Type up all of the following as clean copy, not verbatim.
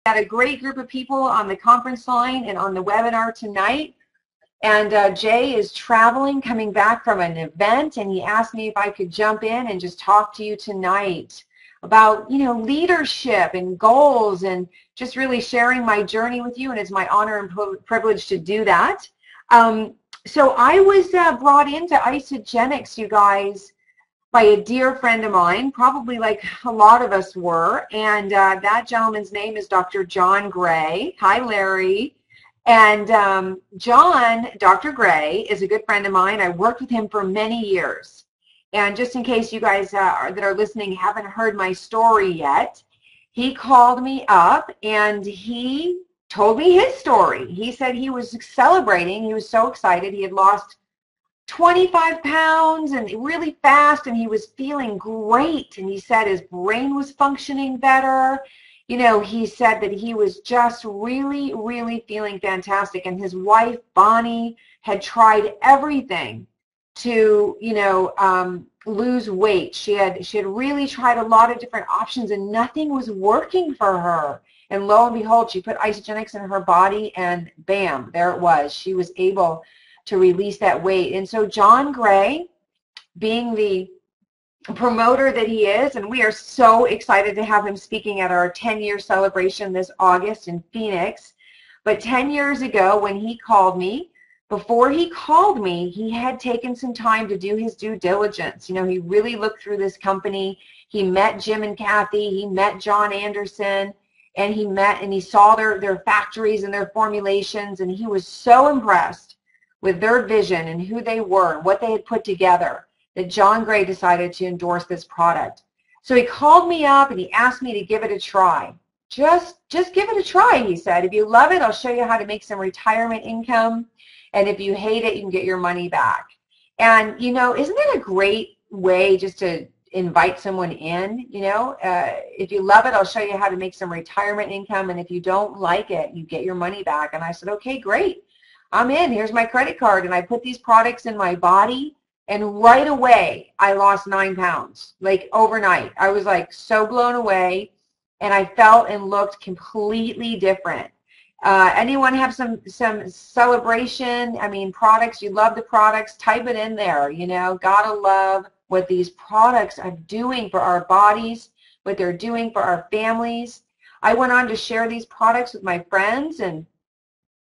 got a great group of people on the conference line and on the webinar tonight. And Jay is traveling, coming back from an event, and he asked me if I could jump in and just talk to you tonight about, you know, leadership and goals and just really sharing my journey with you, and it's my honor and privilege to do that. So I was brought into Isagenix, you guys, by a dear friend of mine, probably like a lot of us were, and that gentleman's name is Dr. John Gray. Hi, Larry. And John, Dr. Gray, is a good friend of mine. I worked with him for many years. And just in case you guys that are listening haven't heard my story yet, he called me up and he told me his story. He said he was celebrating. He was so excited. He had lost 25 pounds and really fast, and he was feeling great. And he said his brain was functioning better. You know, he said that he was just really, really feeling fantastic. And his wife, Bonnie, had tried everything to, you know, lose weight. She had really tried a lot of different options, and nothing was working for her. And lo and behold, she put Isagenix in her body, and bam, there it was. She was able to release that weight. And so John Gray, being the promoter that he is, and we are so excited to have him speaking at our 10-year celebration this August in Phoenix. But 10 years ago when he called me, before he called me, he had taken some time to do his due diligence. You know, he really looked through this company. He met Jim and Kathy. He met John Anderson, and he saw their factories and their formulations, and he was so impressed with their vision and who they were and what they had put together that John Gray decided to endorse this product. So he called me up and he asked me to give it a try. Just give it a try, he said. If you love it, I'll show you how to make some retirement income. And if you hate it, you can get your money back. And, you know, isn't that a great way just to invite someone in? You know, if you love it, I'll show you how to make some retirement income. And if you don't like it, you get your money back. And I said, okay, great. I'm in. Here's my credit card. And I put these products in my body. And right away, I lost 9 pounds, like overnight. I was like so blown away, and I felt and looked completely different. Anyone have some celebration? I mean, products, you love the products, type it in there. You know, gotta love what these products are doing for our bodies, what they're doing for our families. I went on to share these products with my friends, and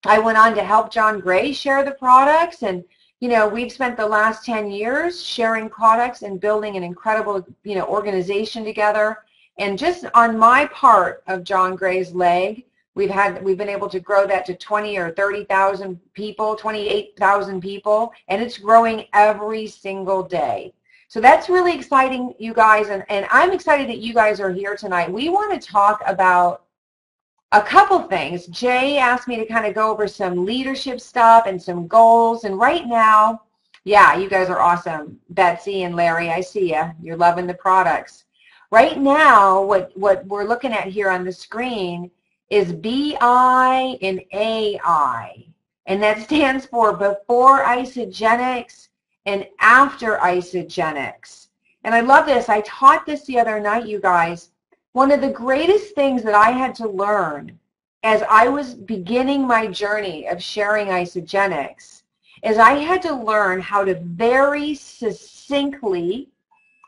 I went on to help John Gray share the products. And you know, we've spent the last 10 years sharing products and building an incredible, you know, organization together. And just on my part of John Gray's leg, we've been able to grow that to 20 or 30,000 people, 28,000 people, and it's growing every single day. So that's really exciting, you guys, and I'm excited that you guys are here tonight. We want to talk about a couple things. Jay asked me to kind of go over some leadership stuff and some goals. And right now, yeah, you guys are awesome. Betsy and Larry, I see you. You're loving the products. Right now, what we're looking at here on the screen is BI and AI. And that stands for before Isagenix and after Isagenix. And I love this. I taught this the other night, you guys. One of the greatest things that I had to learn as I was beginning my journey of sharing Isagenix is I had to learn how to very succinctly,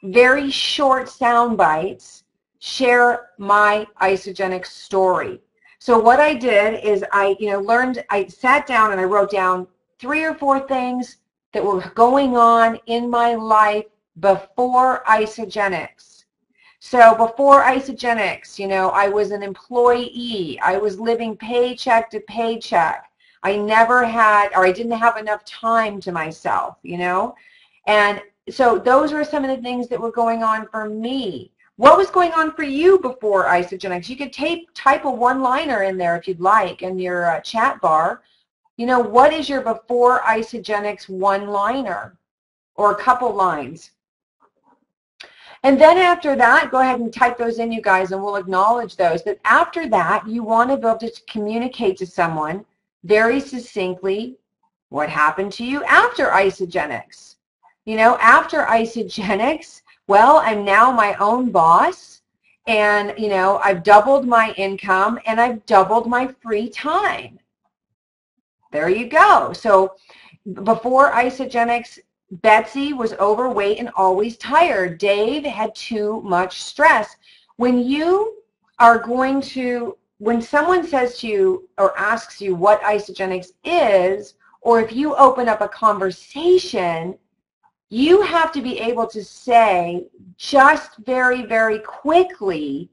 very short sound bites, share my Isagenix story. So what I did is I sat down and I wrote down 3 or 4 things that were going on in my life before Isagenix. So before Isagenix, you know, I was an employee. I was living paycheck to paycheck. I didn't have enough time to myself, you know. And so those were some of the things that were going on for me. What was going on for you before Isagenix? You could type a one-liner in there if you'd like in your chat bar. You know, what is your before Isagenix one-liner or a couple lines? And then after that, go ahead and type those in, you guys, and we'll acknowledge those. But after that, you want to be able to communicate to someone very succinctly what happened to you after Isagenix. You know, after Isagenix, well, I'm now my own boss, And, you know, I've doubled my income and I've doubled my free time. There you go. So before Isagenix, Betsy was overweight and always tired. Dave had too much stress. When you are going to, when someone says to you or asks you what Isagenix is, or if you open up a conversation, you have to be able to say just very, very quickly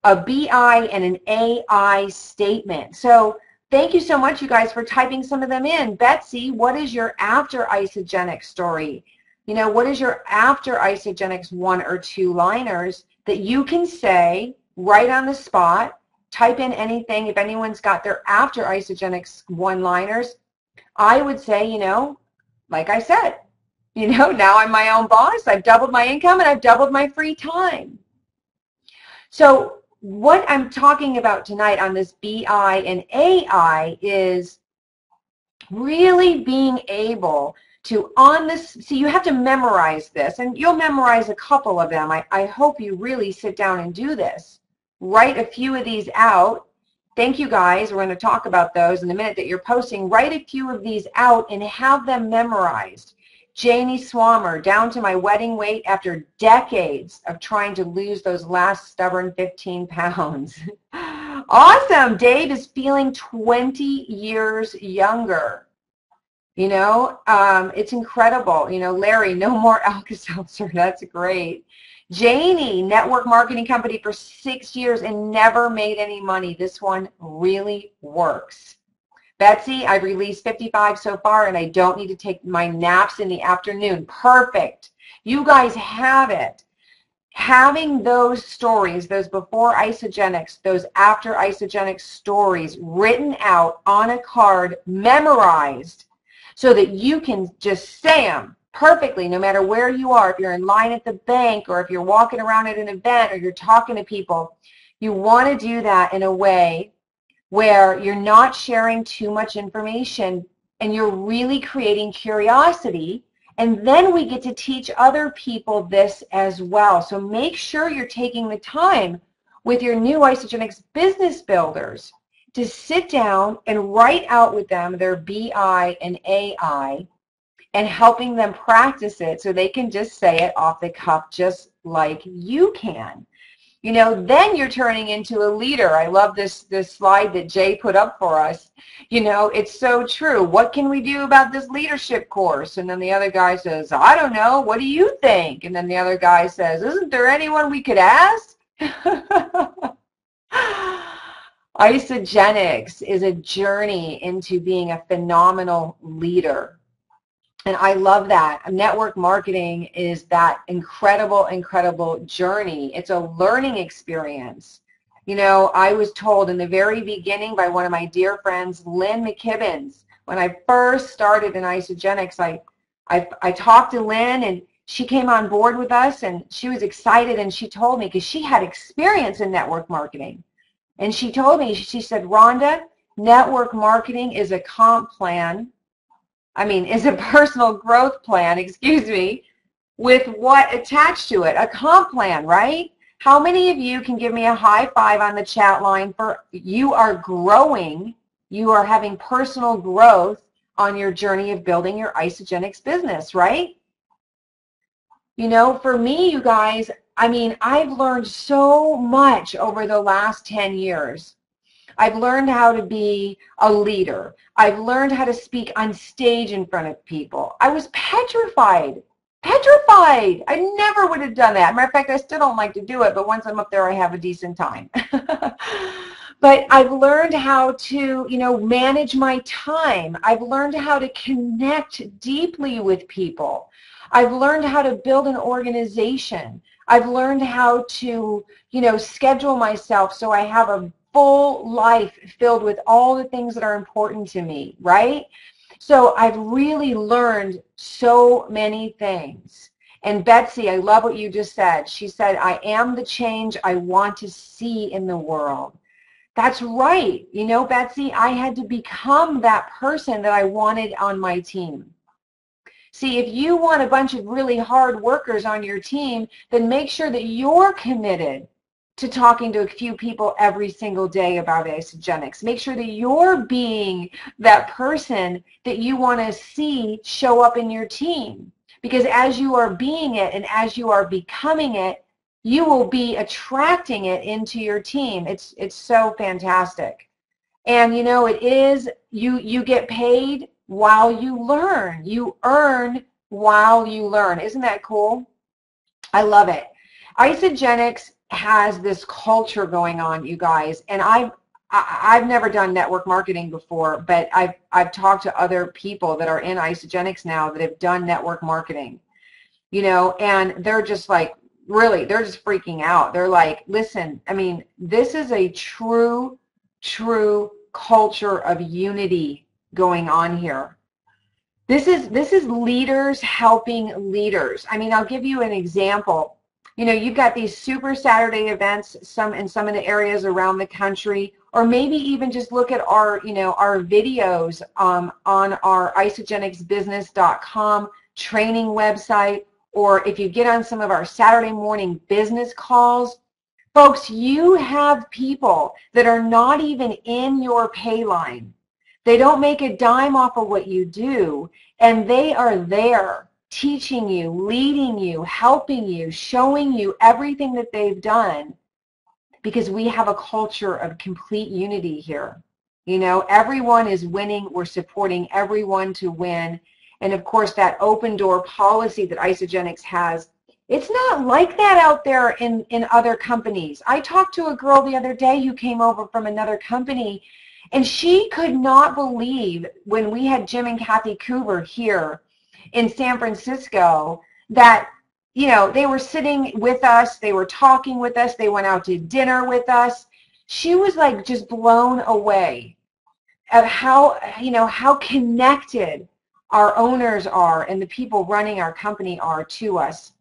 a BI and an AI statement. So thank you so much, you guys, for typing some of them in. Betsy, what is your after Isagenix story? You know, what is your after Isagenix 1 or 2 liners that you can say right on the spot? Type in anything. If anyone's got their after Isagenix 1 liners, I would say, you know, like I said, you know, now I'm my own boss. I've doubled my income and I've doubled my free time. So what I'm talking about tonight on this BI and AI is really being able to, on this, see, you have to memorize this, and you'll memorize a couple of them. I hope you really sit down and do this. Write a few of these out. Thank you, guys. We're going to talk about those in the minute that you're posting. Write a few of these out and have them memorized. Janie Swammer, down to my wedding weight after decades of trying to lose those last stubborn 15 pounds. Awesome. Dave is feeling 20 years younger. You know, it's incredible. You know, Larry, no more Alka-Seltzer. That's great. Janie, network marketing company for 6 years and never made any money. This one really works. Betsy, I've released 55 so far and I don't need to take my naps in the afternoon. Perfect. You guys have it. Having those stories, those before Isagenix, those after Isagenix stories written out on a card, memorized, so that you can just say them perfectly no matter where you are. If you're in line at the bank or if you're walking around at an event or you're talking to people, you want to do that in a way where you're not sharing too much information and you're really creating curiosity, and then we get to teach other people this as well. So make sure you're taking the time with your new Isagenix business builders to sit down and write out with them their BI and AI and helping them practice it so they can just say it off the cuff just like you can. You know, then you're turning into a leader. I love this slide that Jay put up for us. You know, it's so true. What can we do about this leadership course? And then the other guy says, I don't know. What do you think? And then the other guy says, isn't there anyone we could ask? Isagenix is a journey into being a phenomenal leader. And I love that. Network marketing is that incredible, incredible journey. It's a learning experience. You know, I was told in the very beginning by one of my dear friends, Lynn McKibbins, when I first started in Isagenix, I talked to Lynn and she came on board with us and she was excited and she told me, because she had experience in network marketing. And she told me, she said, Rhonda, network marketing is a comp plan. Is a personal growth plan, excuse me, with what attached to it? A comp plan, right? How many of you can give me a high five on the chat line for you are growing, you are having personal growth on your journey of building your Isagenix business, right? You know, for me, you guys, I've learned so much over the last 10 years. I've learned how to be a leader. I've learned how to speak on stage in front of people. I was petrified. I never would have done that. Matter of fact, I still don't like to do it, but once I'm up there, I have a decent time. But I've learned how to, you know, manage my time. I've learned how to connect deeply with people. I've learned how to build an organization. I've learned how to, you know, schedule myself so I have a full life filled with all the things that are important to me, right? So I've really learned so many things. And Betsy, I love what you just said. She said, I am the change I want to see in the world. That's right. You know, Betsy, I had to become that person that I wanted on my team. See, if you want a bunch of really hard workers on your team, then make sure that you're committed to talking to a few people every single day about Isagenix. Make sure that you're being that person that you want to see show up in your team. Because as you are being it and as you are becoming it, you will be attracting it into your team. It's so fantastic. And you know, it is, you get paid while you learn. You earn while you learn. Isn't that cool? I love it. Isagenix has this culture going on, you guys, and I've never done network marketing before, but I've talked to other people that are in Isagenix now that have done network marketing, you know, and they're just like, really, they're just freaking out. They're like, listen, I mean, this is a true culture of unity going on here. This is leaders helping leaders. I mean, I'll give you an example. You know, you've got these super Saturday events, in some of the areas around the country, or maybe even just look at our, you know, our videos on our isagenixbusiness.com training website, or if you get on some of our Saturday morning business calls. Folks, you have people that are not even in your pay line. They don't make a dime off of what you do, and they are there teaching you, leading you, helping you, showing you everything that they've done, because we have a culture of complete unity here. You know, everyone is winning. We're supporting everyone to win. And of course, that open door policy that Isagenix has, it's not like that out there in other companies. I talked to a girl the other day who came over from another company, and she could not believe when we had Jim and Kathy Coover here in San Francisco that, you know, they were sitting with us, they were talking with us, they went out to dinner with us. She was like just blown away at how, you know, how connected our owners are and the people running our company are to us.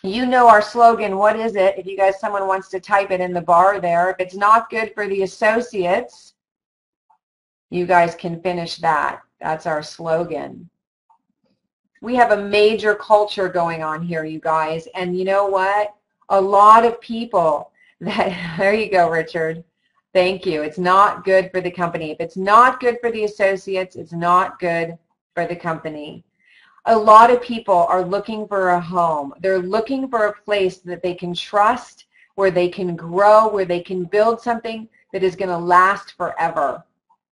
You know our slogan. What is it? If you guys, someone wants to type it in the bar there. If it's not good for the associates, you guys can finish that. That's our slogan. We have a major culture going on here, you guys. And you know what? A lot of people that, there you go, Richard. Thank you. It's not good for the company. If it's not good for the associates, it's not good for the company. A lot of people are looking for a home. They're looking for a place that they can trust, where they can grow, where they can build something that is going to last forever.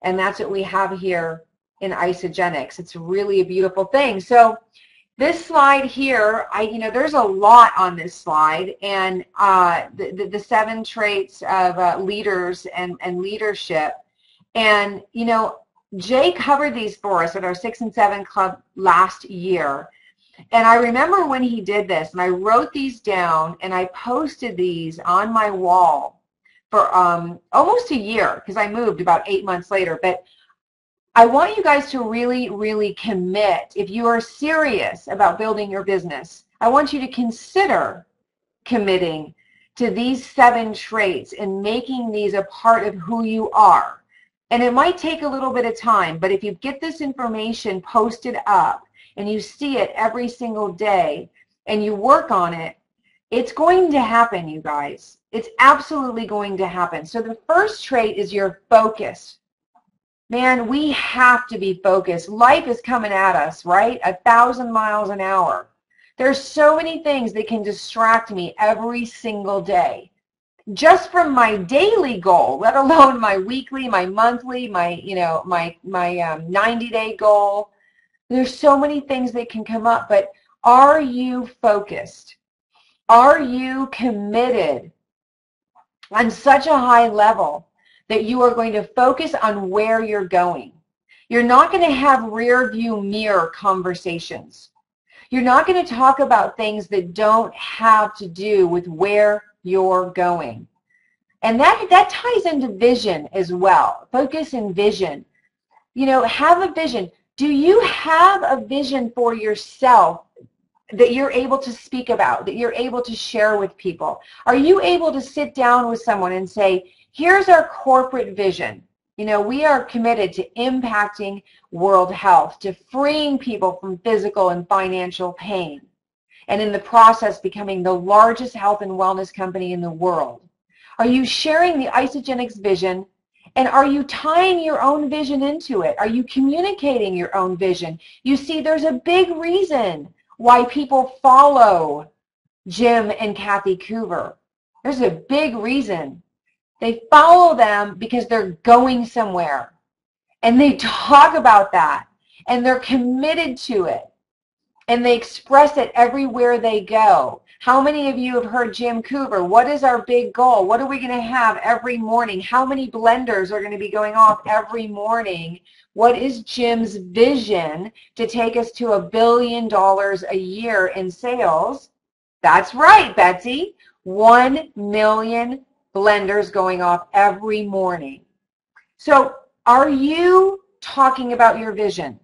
And that's what we have here in Isagenix. It's really a beautiful thing. So this slide here, you know, there's a lot on this slide, and the 7 traits of leaders and leadership. And, you know, Jay covered these for us at our 6 and 7 club last year. And I remember when he did this, and I wrote these down, and I posted these on my wall for almost a year, because I moved about 8 months later. But I want you guys to really commit. If you are serious about building your business, I want you to consider committing to these 7 traits and making these a part of who you are. And it might take a little bit of time, but if you get this information posted up and you see it every single day and you work on it, it's going to happen, you guys. It's absolutely going to happen. So the first trait is your focus. Man, we have to be focused. Life is coming at us, right? 1,000 miles an hour. There's so many things that can distract me every single day. Just from my daily goal, let alone my weekly, my monthly, my 90-day goal. There's so many things that can come up, but are you focused? Are you committed on such a high level that you are going to focus on where you're going? You're not going to have rear view mirror conversations. You're not going to talk about things that don't have to do with where you're going. And that ties into vision as well. Focus and vision. You know, have a vision. Do you have a vision for yourself that you're able to speak about, that you're able to share with people? Are you able to sit down with someone and say, here's our corporate vision. You know, we are committed to impacting world health, to freeing people from physical and financial pain, and in the process becoming the largest health and wellness company in the world. Are you sharing the Isagenix vision? And are you tying your own vision into it? Are you communicating your own vision? You see, there's a big reason why people follow Jim and Kathy Coover. There's a big reason. They follow them because they're going somewhere. And they talk about that. And they're committed to it. And they express it everywhere they go. How many of you have heard Jim Coover? What is our big goal? What are we going to have every morning? How many blenders are going to be going off every morning? What is Jim's vision to take us to $1 billion a year in sales? That's right, Betsy. 1 million blenders going off every morning. So are you talking about your vision?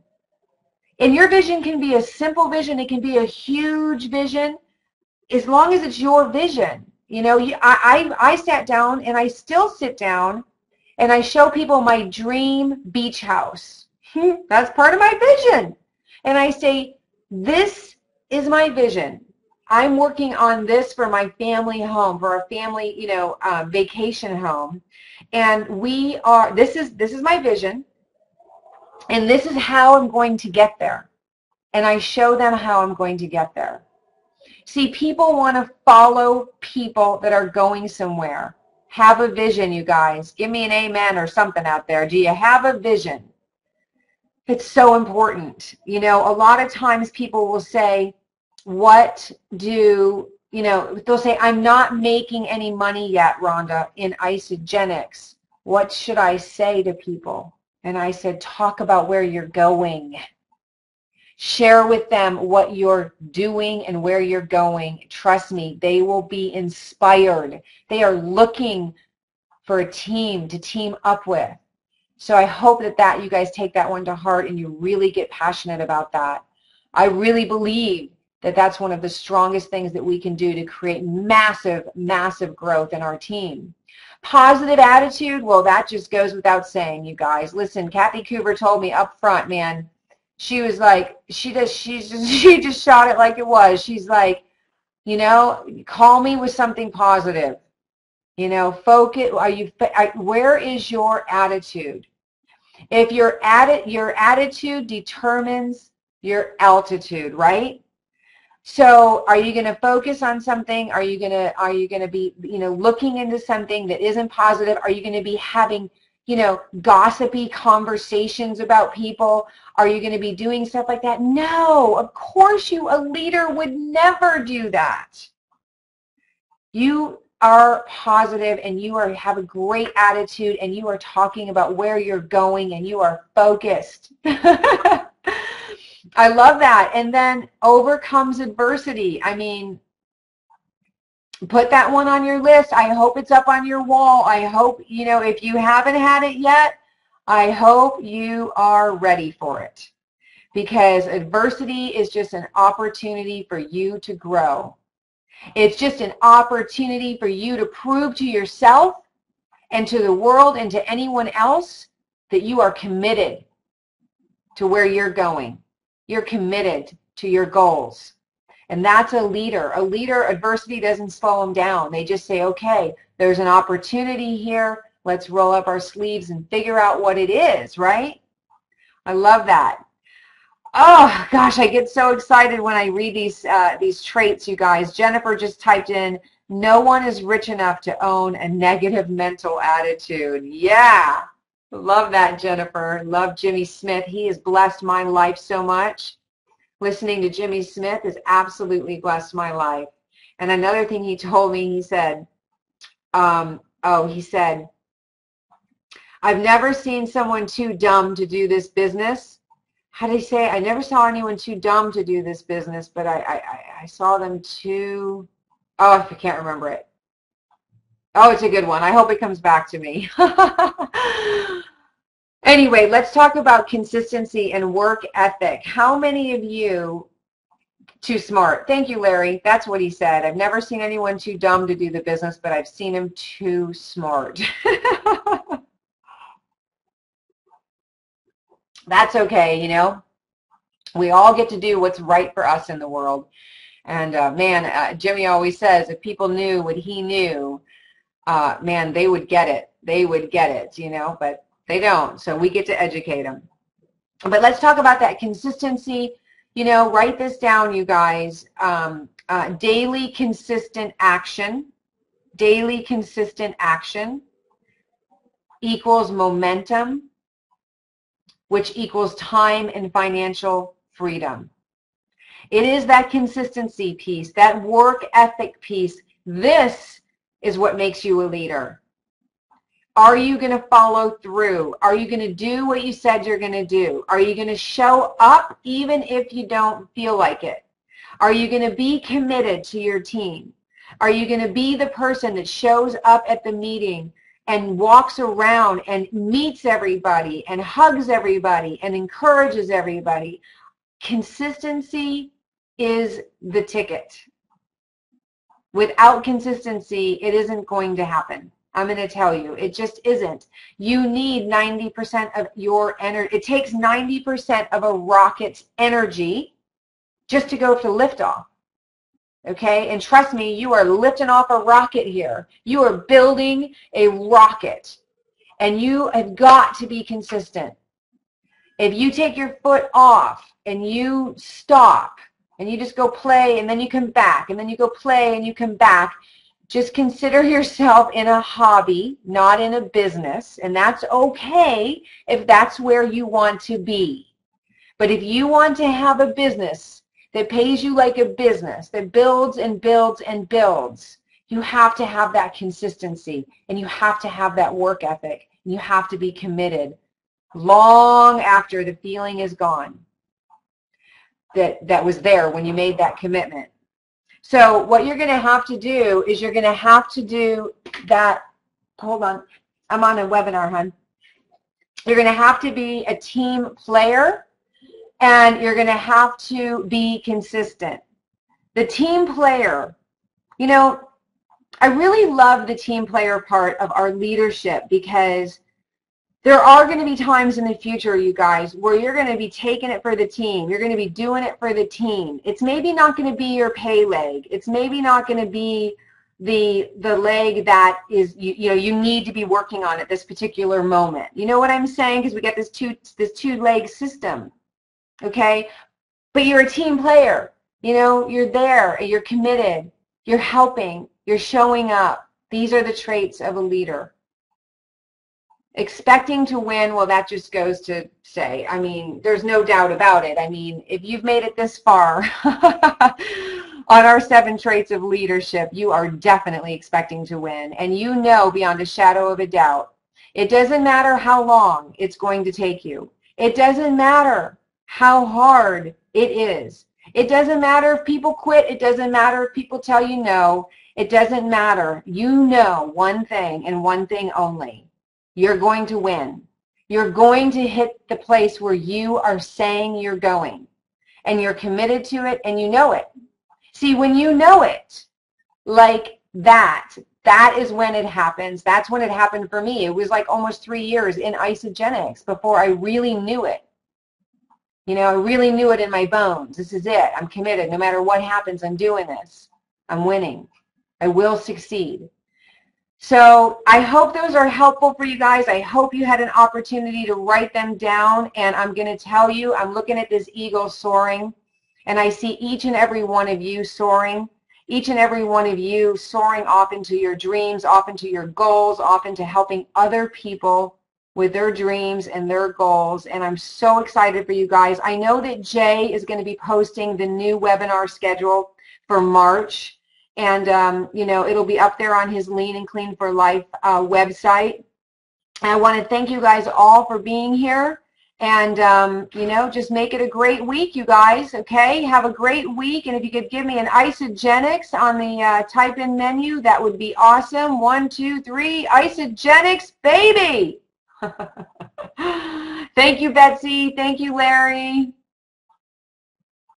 And your vision can be a simple vision. It can be a huge vision. As long as it's your vision. You know, I sat down and I still sit down and I show people my dream beach house. That's part of my vision. And I say, this is my vision. I'm working on this for my family home, for a family, you know, vacation home. And we are, this is my vision. And this is how I'm going to get there. And I show them how I'm going to get there. See, people want to follow people that are going somewhere. Have a vision, you guys. Give me an amen or something out there. Do you have a vision? It's so important. You know, a lot of times people will say, what do, you know, they'll say, I'm not making any money yet, Rhonda, in Isagenix. What should I say to people? And I said, talk about where you're going. Share with them what you're doing and where you're going. Trust me, they will be inspired. They are looking for a team to team up with. So I hope that you guys take that one to heart and you really get passionate about that. I really believe that that's one of the strongest things that we can do to create massive, massive growth in our team. Positive attitude, well, that just goes without saying, you guys. Listen, Kathy Coover told me up front, man, she was like, she just shot it like it was. She's like, you know, call me with something positive. You know, focus. Where is your attitude? If your attitude determines your altitude, right? So, are you going to focus on something? Are you going to be, you know, looking into something that isn't positive? Are you going to be having, you know, gossipy conversations about people? Are you going to be doing stuff like that? No, of course a leader would never do that. You are positive and you have a great attitude and you are talking about where you're going and you are focused. I love that. And then overcomes adversity. I mean, put that one on your list. I hope it's up on your wall. I hope, you know, if you haven't had it yet, I hope you are ready for it. Because adversity is just an opportunity for you to grow. It's just an opportunity for you to prove to yourself and to the world and to anyone else that you are committed to where you're going. You're committed to your goals. And that's a leader. A leader, adversity doesn't slow them down. They just say, okay, there's an opportunity here. Let's roll up our sleeves and figure out what it is, right? I love that. Oh, gosh, I get so excited when I read these traits, you guys. Jennifer just typed in, no one is rich enough to own a negative mental attitude. Yeah. Love that, Jennifer. Love Jimmy Smith. He has blessed my life so much. Listening to Jimmy Smith has absolutely blessed my life. And another thing he told me, he said, he said, I've never seen someone too dumb to do this business. How did he say? I never saw anyone too dumb to do this business, but I saw them too, I can't remember it. Oh, it's a good one. I hope it comes back to me. Anyway, let's talk about consistency and work ethic. How many of you, too smart? Thank you, Larry. That's what he said. I've never seen anyone too dumb to do the business, but I've seen him too smart. That's okay, you know. We all get to do what's right for us in the world. And man, Jimmy always says, if people knew what he knew, man, they would get it. They would get it, you know, but they don't. So we get to educate them. But let's talk about that consistency. You know, write this down, you guys. Daily consistent action. Daily consistent action equals momentum, which equals time and financial freedom. It is that consistency piece, that work ethic piece. This is what makes you a leader. Are you going to follow through? Are you going to do what you said you're going to do? Are you going to show up even if you don't feel like it? Are you going to be committed to your team? Are you going to be the person that shows up at the meeting and walks around and meets everybody and hugs everybody and encourages everybody? Consistency is the ticket. Without consistency, it isn't going to happen. I'm going to tell you, it just isn't. You need 90% of your energy. It takes 90% of a rocket's energy just to go to liftoff. Okay? And trust me, you are lifting off a rocket here. You are building a rocket. And you have got to be consistent. If you take your foot off and you stop and you just go play and then you come back and then you go play and you come back, just consider yourself in a hobby, not in a business. And that's okay if that's where you want to be. But if you want to have a business that pays you like a business, that builds and builds and builds, you have to have that consistency and you have to have that work ethic. And you have to be committed long after the feeling is gone that was there when you made that commitment. So what you're going to have to do is you're going to have to do that. Hold on. I'm on a webinar, hon. You're going to have to be a team player, and you're going to have to be consistent. The team player, you know, I really love the team player part of our leadership, because there are going to be times in the future, you guys, where you're going to be taking it for the team. You're going to be doing it for the team. It's maybe not going to be your pay leg. It's maybe not going to be the leg that is, you know, you need to be working on at this particular moment. You know what I'm saying? Because we got this two leg system. Okay? But you're a team player. You know, you're there, you're committed, you're helping, you're showing up. These are the traits of a leader. Expecting to win, well, that just goes to say, I mean, there's no doubt about it. I mean, if you've made it this far on our 7 traits of leadership, you are definitely expecting to win. And you know beyond a shadow of a doubt, it doesn't matter how long it's going to take you. It doesn't matter how hard it is. It doesn't matter if people quit. It doesn't matter if people tell you no. It doesn't matter. You know one thing and one thing only. You're going to win. You're going to hit the place where you are saying you're going. And you're committed to it and you know it. See, when you know it like that, that is when it happens. That's when it happened for me. It was like almost 3 years in Isagenix before I really knew it. You know, I really knew it in my bones. This is it. I'm committed. No matter what happens, I'm doing this. I'm winning. I will succeed. So I hope those are helpful for you guys. I hope you had an opportunity to write them down. And I'm going to tell you, I'm looking at this eagle soaring, and I see each and every one of you soaring, each and every one of you soaring off into your dreams, off into your goals, off into helping other people with their dreams and their goals. And I'm so excited for you guys. I know that Jay is going to be posting the new webinar schedule for March. And, you know, it'll be up there on his Lean and Clean for Life website. And I want to thank you guys all for being here. And, you know, just make it a great week, you guys, okay? Have a great week. And if you could give me an Isagenix on the type-in menu, that would be awesome. 1, 2, 3, Isagenix, baby! Thank you, Betsy. Thank you, Larry.